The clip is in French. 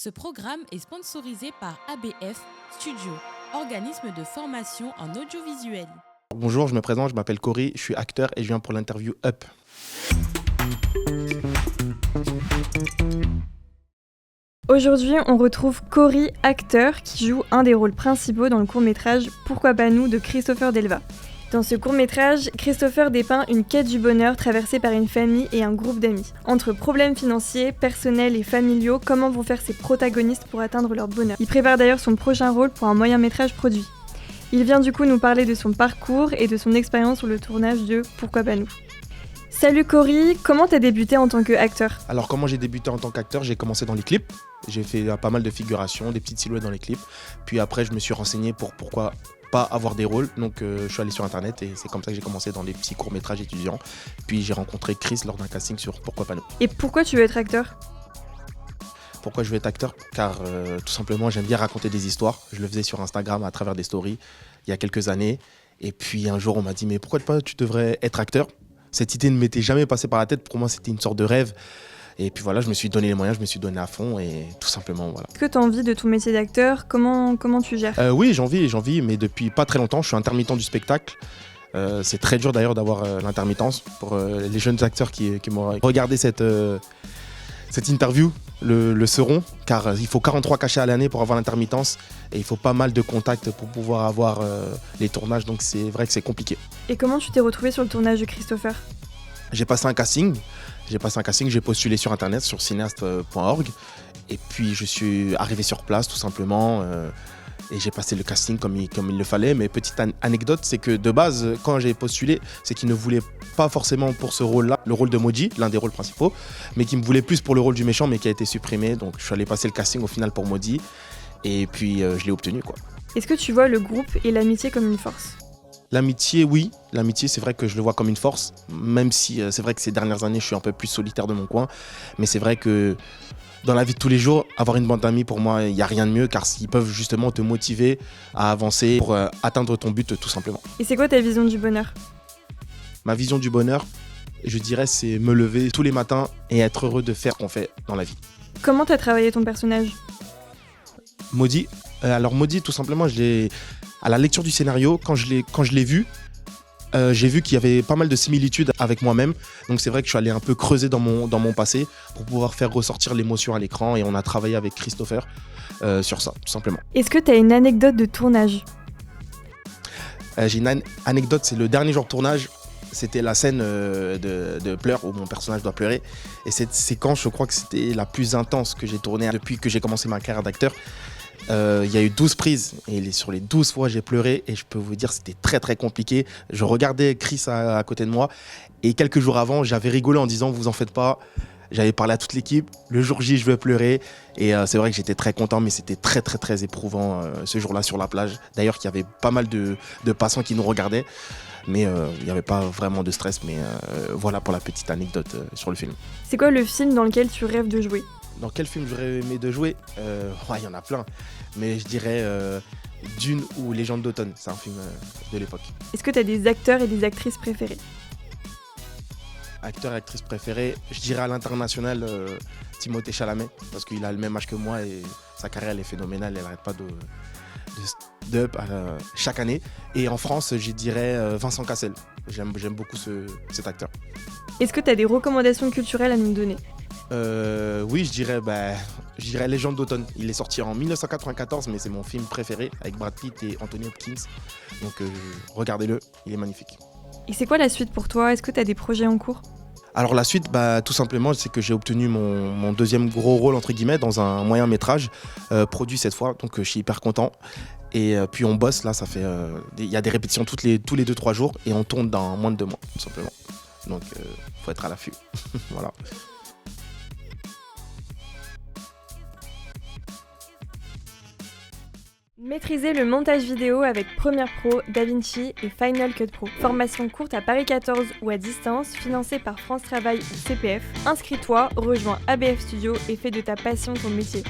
Ce programme est sponsorisé par ABF Studio, organisme de formation en audiovisuel. Bonjour, je me présente, je m'appelle Cory, je suis acteur et je viens pour l'interview Up. Aujourd'hui, on retrouve Cory, acteur, qui joue un des rôles principaux dans le court-métrage Pourquoi pas nous de Christopher Delva. Dans ce court-métrage, Christopher dépeint une quête du bonheur traversée par une famille et un groupe d'amis. Entre problèmes financiers, personnels et familiaux, comment vont faire ses protagonistes pour atteindre leur bonheur? Il prépare d'ailleurs son prochain rôle pour un moyen-métrage produit. Il vient du coup nous parler de son parcours et de son expérience sur le tournage de Pourquoi pas nous. Salut Cory, comment t'as débuté en tant qu'acteur? Alors comment j'ai débuté en tant qu'acteur? J'ai commencé dans les clips, j'ai fait pas mal de figurations, des petites silhouettes dans les clips. Puis après je me suis renseigné pour pourquoi pas avoir des rôles, donc je suis allé sur internet et c'est comme ça que j'ai commencé dans des petits courts-métrages étudiants. Puis j'ai rencontré Chris lors d'un casting sur Pourquoi pas nous. Et pourquoi tu veux être acteur? Pourquoi je veux être acteur? Car tout simplement j'aime bien raconter des histoires. Je le faisais sur Instagram à travers des stories il y a quelques années. Et puis un jour on m'a dit mais pourquoi pas tu devrais être acteur? Cette idée ne m'était jamais passée par la tête, pour moi c'était une sorte de rêve. Et puis voilà, je me suis donné les moyens, je me suis donné à fond et tout simplement voilà. Est-ce que t'as envie de ton métier d'acteur? Comment tu gères? Oui, j'en vis, mais depuis pas très longtemps, je suis intermittent du spectacle. C'est très dur d'ailleurs d'avoir l'intermittence. Pour les jeunes acteurs qui m'ont regardé cette interview le sauront, car il faut 43 cachets à l'année pour avoir l'intermittence et il faut pas mal de contacts pour pouvoir avoir les tournages, donc c'est vrai que c'est compliqué. Et comment tu t'es retrouvé sur le tournage de Christopher? J'ai passé un casting, j'ai postulé sur internet, sur cinéaste.org et puis je suis arrivé sur place tout simplement et j'ai passé le casting comme il le fallait. Mais petite anecdote, c'est que de base, quand j'ai postulé, c'est qu'ils ne voulaient pas forcément pour ce rôle-là, le rôle de Maudit, l'un des rôles principaux, mais qu'ils me voulaient plus pour le rôle du méchant, mais qui a été supprimé. Donc je suis allé passer le casting au final pour Maudit et puis je l'ai obtenu quoi. Est-ce que tu vois le groupe et l'amitié comme une force? L'amitié, oui. L'amitié, c'est vrai que je le vois comme une force, même si c'est vrai que ces dernières années, je suis un peu plus solitaire de mon coin. Mais c'est vrai que dans la vie de tous les jours, avoir une bande d'amis, pour moi, il n'y a rien de mieux, car ils peuvent justement te motiver à avancer pour atteindre ton but, tout simplement. Et c'est quoi ta vision du bonheur? Ma vision du bonheur, je dirais, c'est me lever tous les matins et être heureux de faire ce qu'on fait dans la vie. Comment t'as travaillé ton personnage? Maudit. Alors Maudit, tout simplement, à la lecture du scénario, quand je l'ai vu, j'ai vu qu'il y avait pas mal de similitudes avec moi-même. Donc c'est vrai que je suis allé un peu creuser dans mon passé pour pouvoir faire ressortir l'émotion à l'écran. Et on a travaillé avec Christopher sur ça, tout simplement. Est-ce que t'as une anecdote de tournage? J'ai une anecdote, c'est le dernier jour de tournage. C'était la scène de pleurs où mon personnage doit pleurer. Et cette séquence, je crois que c'était la plus intense que j'ai tournée depuis que j'ai commencé ma carrière d'acteur. Il y a eu 12 prises et sur les 12 fois j'ai pleuré et je peux vous dire c'était très très compliqué. Je regardais Chris à côté de moi et quelques jours avant j'avais rigolé en disant vous en faites pas. J'avais parlé à toute l'équipe, le jour J je vais pleurer et c'est vrai que j'étais très content mais c'était très très très éprouvant ce jour-là sur la plage. D'ailleurs qu'il y avait pas mal de passants qui nous regardaient mais il n'y avait pas vraiment de stress mais voilà pour la petite anecdote sur le film. C'est quoi le film dans lequel tu rêves de jouer? Dans quel film j'aurais aimé de jouer? Il y en a plein, mais je dirais Dune ou Légende d'automne, c'est un film de l'époque. Est-ce que t'as des acteurs et des actrices préférés? Acteur et actrice préférée, je dirais à l'international Timothée Chalamet, parce qu'il a le même âge que moi et sa carrière elle est phénoménale, elle n'arrête pas de up chaque année. Et en France, je dirais Vincent Cassel, j'aime beaucoup cet acteur. Est-ce que t'as des recommandations culturelles à nous donner? Oui, je dirais Légende d'automne. Il est sorti en 1994, mais c'est mon film préféré avec Brad Pitt et Anthony Hopkins. Donc regardez-le, il est magnifique. Et c'est quoi la suite pour toi? Est-ce que t'as des projets en cours? Alors la suite, tout simplement, c'est que j'ai obtenu mon deuxième gros rôle entre guillemets dans un moyen métrage produit cette fois. Donc je suis hyper content. Et puis on bosse là, ça fait, il y a des répétitions tous les 2-3 jours et on tourne dans moins de 2 mois, tout simplement. Donc faut être à l'affût. Voilà. Maîtrisez le montage vidéo avec Premiere Pro, DaVinci et Final Cut Pro. Formation courte à Paris 14 ou à distance, financée par France Travail ou CPF. Inscris-toi, rejoins ABF Studio et fais de ta passion ton métier.